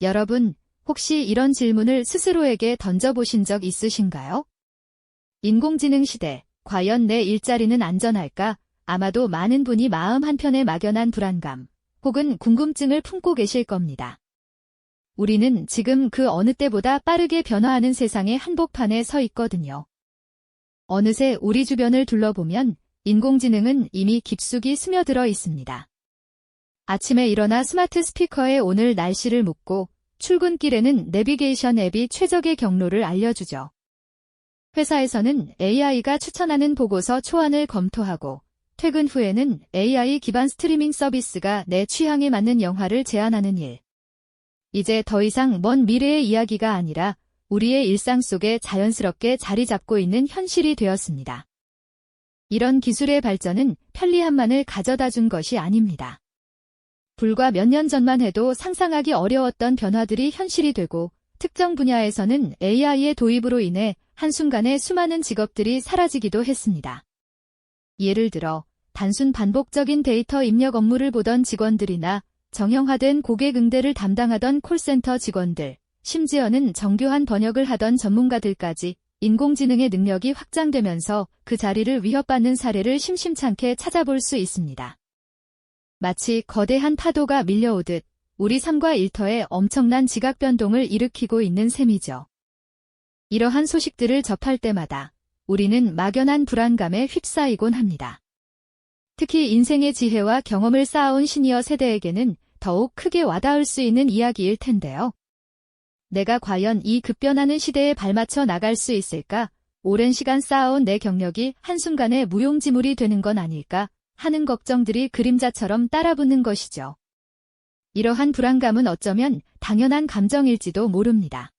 여러분, 혹시 이런 질문을 스스로에게 던져보신 적 있으신가요? 인공지능 시대, 과연 내 일자리는 안전할까? 아마도 많은 분이 마음 한편에 막연한 불안감, 혹은 궁금증을 품고 계실 겁니다. 우리는 지금 그 어느 때보다 빠르게 변화하는 세상의 한복판에 서 있거든요. 어느새 우리 주변을 둘러보면 인공지능은 이미 깊숙이 스며들어 있습니다. 아침에 일어나 스마트 스피커에 오늘 날씨를 묻고 출근길에는 내비게이션 앱이 최적의 경로를 알려주죠. 회사에서는 AI가 추천하는 보고서 초안을 검토하고 퇴근 후에는 AI 기반 스트리밍 서비스가 내 취향에 맞는 영화를 제안하는 일. 이제 더 이상 먼 미래의 이야기가 아니라 우리의 일상 속에 자연스럽게 자리 잡고 있는 현실이 되었습니다. 이런 기술의 발전은 편리함만을 가져다 준 것이 아닙니다. 불과 몇 년 전만 해도 상상하기 어려웠던 변화들이 현실이 되고 특정 분야에서는 AI의 도입으로 인해 한순간에 수많은 직업들이 사라지기도 했습니다. 예를 들어 단순 반복적인 데이터 입력 업무를 보던 직원들이나 정형화된 고객 응대를 담당하던 콜센터 직원들, 심지어는 정교한 번역을 하던 전문가들까지 인공지능의 능력이 확장되면서 그 자리를 위협받는 사례를 심심찮게 찾아볼 수 있습니다. 마치 거대한 파도가 밀려오듯 우리 삶과 일터에 엄청난 지각 변동을 일으키고 있는 셈이죠. 이러한 소식들을 접할 때마다 우리는 막연한 불안감에 휩싸이곤 합니다. 특히 인생의 지혜와 경험을 쌓아온 시니어 세대에게는 더욱 크게 와닿을 수 있는 이야기일 텐데요. 내가 과연 이 급변하는 시대에 발맞춰 나갈 수 있을까? 오랜 시간 쌓아온 내 경력이 한순간에 무용지물이 되는 건 아닐까? 하는 걱정들이 그림자처럼 따라붙는 것이죠. 이러한 불안감은 어쩌면 당연한 감정일지도 모릅니다.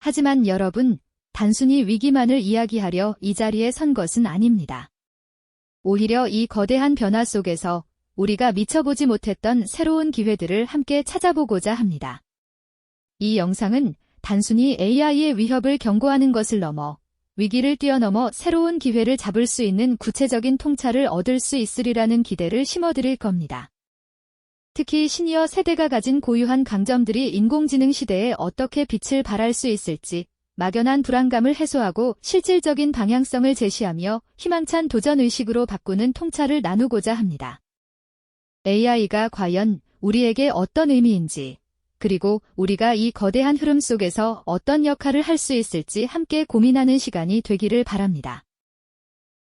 하지만 여러분, 단순히 위기만을 이야기하려 이 자리에 선 것은 아닙니다. 오히려 이 거대한 변화 속에서 우리가 미쳐보지 못했던 새로운 기회들을 함께 찾아보고자 합니다. 이 영상은 단순히 AI의 위협을 경고하는 것을 넘어 위기를 뛰어넘어 새로운 기회를 잡을 수 있는 구체적인 통찰을 얻을 수 있으리라는 기대를 심어드릴 겁니다. 특히 시니어 세대가 가진 고유한 강점들이 인공지능 시대에 어떻게 빛을 발할 수 있을지 막연한 불안감을 해소하고 실질적인 방향성을 제시하며 희망찬 도전의식으로 바꾸는 통찰을 나누고자 합니다. AI가 과연 우리에게 어떤 의미인지, 그리고 우리가 이 거대한 흐름 속에서 어떤 역할을 할 수 있을지 함께 고민하는 시간이 되기를 바랍니다.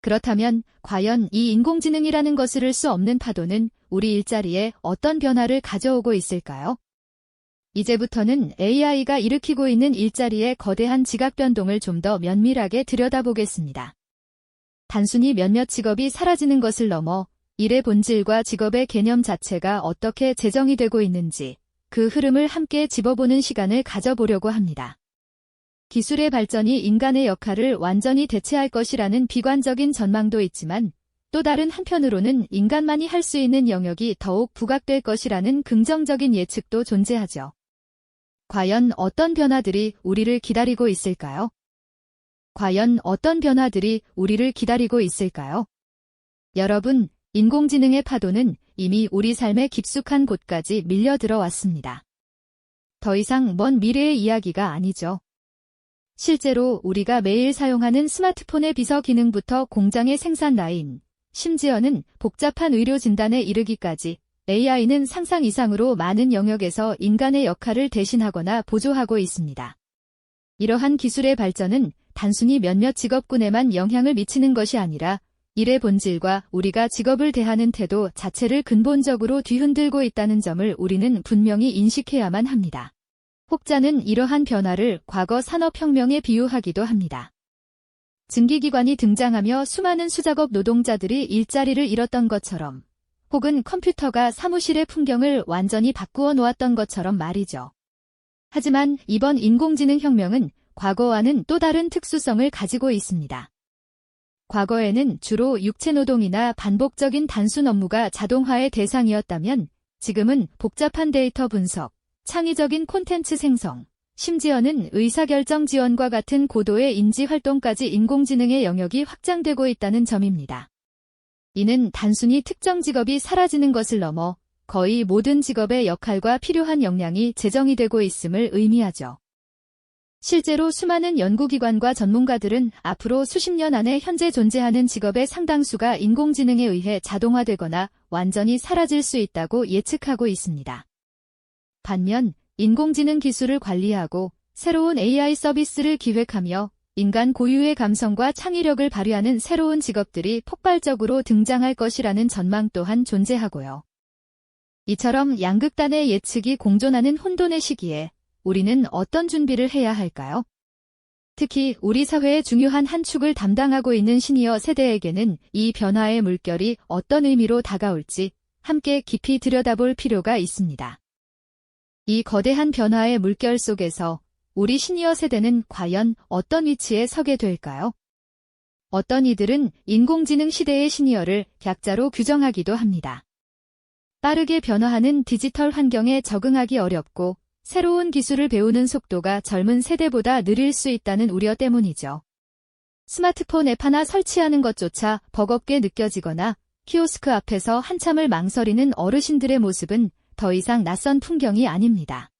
그렇다면 과연 이 인공지능이라는 것을 을 수 없는 파도는 우리 일자리에 어떤 변화를 가져오고 있을까요? 이제부터는 AI가 일으키고 있는 일자리의 거대한 지각 변동을 좀 더 면밀하게 들여다보겠습니다. 단순히 몇몇 직업이 사라지는 것을 넘어 일의 본질과 직업의 개념 자체가 어떻게 재정이 되고 있는지 그 흐름을 함께 짚어보는 시간을 가져보려고 합니다. 기술의 발전이 인간의 역할을 완전히 대체할 것이라는 비관적인 전망도 있지만 또 다른 한편으로는 인간만이 할 수 있는 영역이 더욱 부각될 것이라는 긍정적인 예측도 존재하죠. 과연 어떤 변화들이 우리를 기다리고 있을까요? 과연 어떤 변화들이 우리를 기다리고 있을까요? 여러분, 인공지능의 파도는 이미 우리 삶의 깊숙한 곳까지 밀려 들어왔습니다. 더 이상 먼 미래의 이야기가 아니죠. 실제로 우리가 매일 사용하는 스마트폰의 비서 기능부터 공장의 생산 라인, 심지어는 복잡한 의료 진단에 이르기까지 AI는 상상 이상으로 많은 영역에서 인간의 역할을 대신하거나 보조하고 있습니다. 이러한 기술의 발전은 단순히 몇몇 직업군에만 영향을 미치는 것이 아니라 일의 본질과 우리가 직업을 대하는 태도 자체를 근본적으로 뒤흔들고 있다는 점을 우리는 분명히 인식해야만 합니다. 혹자는 이러한 변화를 과거 산업혁명에 비유하기도 합니다. 증기기관이 등장하며 수많은 수작업 노동자들이 일자리를 잃었던 것처럼, 혹은 컴퓨터가 사무실의 풍경을 완전히 바꾸어 놓았던 것처럼 말이죠. 하지만 이번 인공지능 혁명은 과거와는 또 다른 특수성을 가지고 있습니다. 과거에는 주로 육체노동이나 반복적인 단순 업무가 자동화의 대상이었다면 지금은 복잡한 데이터 분석, 창의적인 콘텐츠 생성, 심지어는 의사결정 지원과 같은 고도의 인지활동까지 인공지능의 영역이 확장되고 있다는 점입니다. 이는 단순히 특정 직업이 사라지는 것을 넘어 거의 모든 직업의 역할과 필요한 역량이 재정이 되고 있음을 의미하죠. 실제로 수많은 연구기관과 전문가들은 앞으로 수십 년 안에 현재 존재하는 직업의 상당수가 인공지능에 의해 자동화되거나 완전히 사라질 수 있다고 예측하고 있습니다. 반면 인공지능 기술을 관리하고 새로운 AI 서비스를 기획하며 인간 고유의 감성과 창의력을 발휘하는 새로운 직업들이 폭발적으로 등장할 것이라는 전망 또한 존재하고요. 이처럼 양극단의 예측이 공존하는 혼돈의 시기에 우리는 어떤 준비를 해야 할까요? 특히 우리 사회의 중요한 한 축을 담당하고 있는 시니어 세대에게는 이 변화의 물결이 어떤 의미로 다가올지 함께 깊이 들여다볼 필요가 있습니다. 이 거대한 변화의 물결 속에서 우리 시니어 세대는 과연 어떤 위치에 서게 될까요? 어떤 이들은 인공지능 시대의 시니어를 약자로 규정하기도 합니다. 빠르게 변화하는 디지털 환경에 적응하기 어렵고 새로운 기술을 배우는 속도가 젊은 세대보다 느릴 수 있다는 우려 때문이죠. 스마트폰 앱 하나 설치하는 것조차 버겁게 느껴지거나 키오스크 앞에서 한참을 망설이는 어르신들의 모습은 더 이상 낯선 풍경이 아닙니다.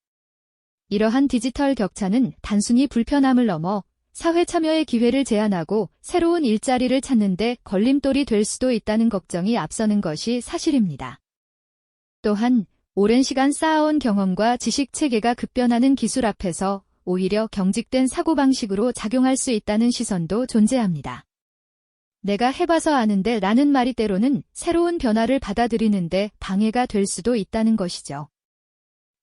이러한 디지털 격차는 단순히 불편함을 넘어 사회 참여의 기회를 제한하고 새로운 일자리를 찾는 데 걸림돌이 될 수도 있다는 걱정이 앞서는 것이 사실입니다. 또한 오랜 시간 쌓아온 경험과 지식 체계가 급변하는 기술 앞에서 오히려 경직된 사고방식으로 작용할 수 있다는 시선도 존재합니다. 내가 해봐서 아는데 라는 말이 때로는 새로운 변화를 받아들이는데 방해가 될 수도 있다는 것이죠.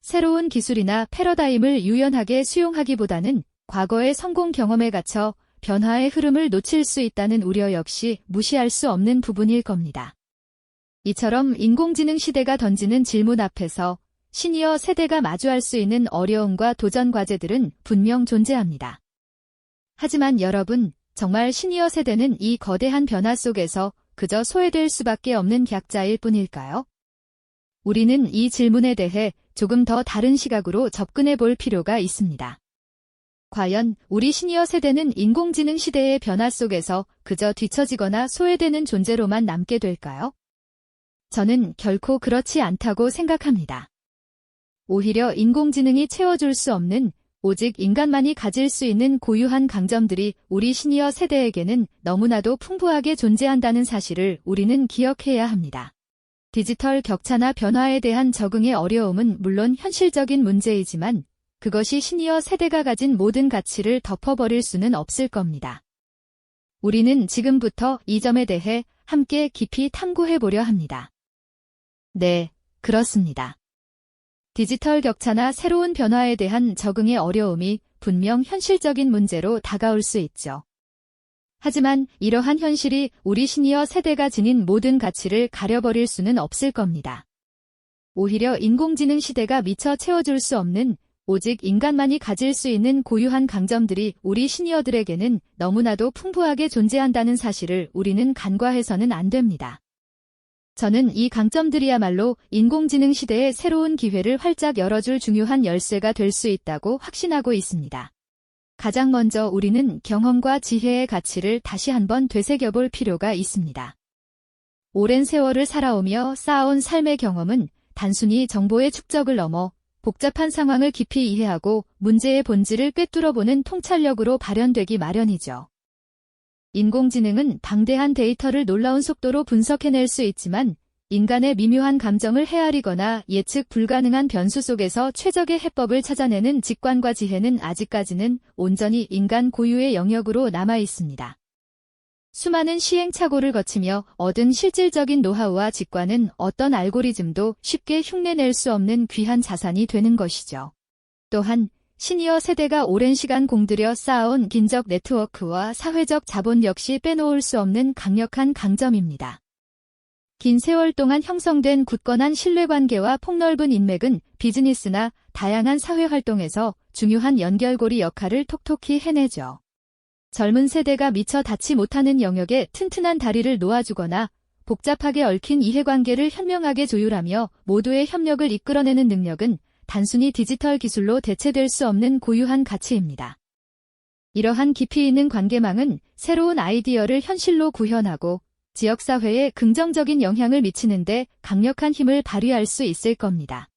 새로운 기술이나 패러다임을 유연하게 수용하기보다는 과거의 성공 경험에 갇혀 변화의 흐름을 놓칠 수 있다는 우려 역시 무시할 수 없는 부분일 겁니다. 이처럼 인공지능 시대가 던지는 질문 앞에서 시니어 세대가 마주할 수 있는 어려움과 도전 과제들은 분명 존재합니다. 하지만 여러분, 정말 시니어 세대는 이 거대한 변화 속에서 그저 소외될 수밖에 없는 약자일 뿐일까요? 우리는 이 질문에 대해 조금 더 다른 시각으로 접근해 볼 필요가 있습니다. 과연 우리 시니어 세대는 인공지능 시대의 변화 속에서 그저 뒤처지거나 소외되는 존재로만 남게 될까요? 저는 결코 그렇지 않다고 생각합니다. 오히려 인공지능이 채워줄 수 없는 오직 인간만이 가질 수 있는 고유한 강점들이 우리 시니어 세대에게는 너무나도 풍부하게 존재한다는 사실을 우리는 기억해야 합니다. 디지털 격차나 변화에 대한 적응의 어려움은 물론 현실적인 문제이지만 그것이 시니어 세대가 가진 모든 가치를 덮어버릴 수는 없을 겁니다. 우리는 지금부터 이 점에 대해 함께 깊이 탐구해 보려 합니다. 네, 그렇습니다. 디지털 격차나 새로운 변화에 대한 적응의 어려움이 분명 현실적인 문제로 다가올 수 있죠. 하지만 이러한 현실이 우리 시니어 세대가 지닌 모든 가치를 가려버릴 수는 없을 겁니다. 오히려 인공지능 시대가 미처 채워줄 수 없는 오직 인간만이 가질 수 있는 고유한 강점들이 우리 시니어들에게는 너무나도 풍부하게 존재한다는 사실을 우리는 간과해서는 안 됩니다. 저는 이 강점들이야말로 인공지능 시대의 새로운 기회를 활짝 열어줄 중요한 열쇠가 될 수 있다고 확신하고 있습니다. 가장 먼저 우리는 경험과 지혜의 가치를 다시 한번 되새겨볼 필요가 있습니다. 오랜 세월을 살아오며 쌓아온 삶의 경험은 단순히 정보의 축적을 넘어 복잡한 상황을 깊이 이해하고 문제의 본질을 꿰뚫어보는 통찰력으로 발현되기 마련이죠. 인공지능은 방대한 데이터를 놀라운 속도로 분석해낼 수 있지만 인간의 미묘한 감정을 헤아리거나 예측 불가능한 변수 속에서 최적의 해법을 찾아내는 직관과 지혜는 아직까지는 온전히 인간 고유의 영역으로 남아 있습니다. 수많은 시행착오를 거치며 얻은 실질적인 노하우와 직관은 어떤 알고리즘도 쉽게 흉내낼 수 없는 귀한 자산이 되는 것이죠. 또한 시니어 세대가 오랜 시간 공들여 쌓아온 긴적 네트워크와 사회적 자본 역시 빼놓을 수 없는 강력한 강점입니다. 긴 세월 동안 형성된 굳건한 신뢰관계와 폭넓은 인맥은 비즈니스나 다양한 사회활동에서 중요한 연결고리 역할을 톡톡히 해내죠. 젊은 세대가 미처 닿지 못하는 영역에 튼튼한 다리를 놓아주거나 복잡하게 얽힌 이해관계를 현명하게 조율하며 모두의 협력을 이끌어내는 능력은 단순히 디지털 기술로 대체될 수 없는 고유한 가치입니다. 이러한 깊이 있는 관계망은 새로운 아이디어를 현실로 구현하고 지역사회에 긍정적인 영향을 미치는데 강력한 힘을 발휘할 수 있을 겁니다.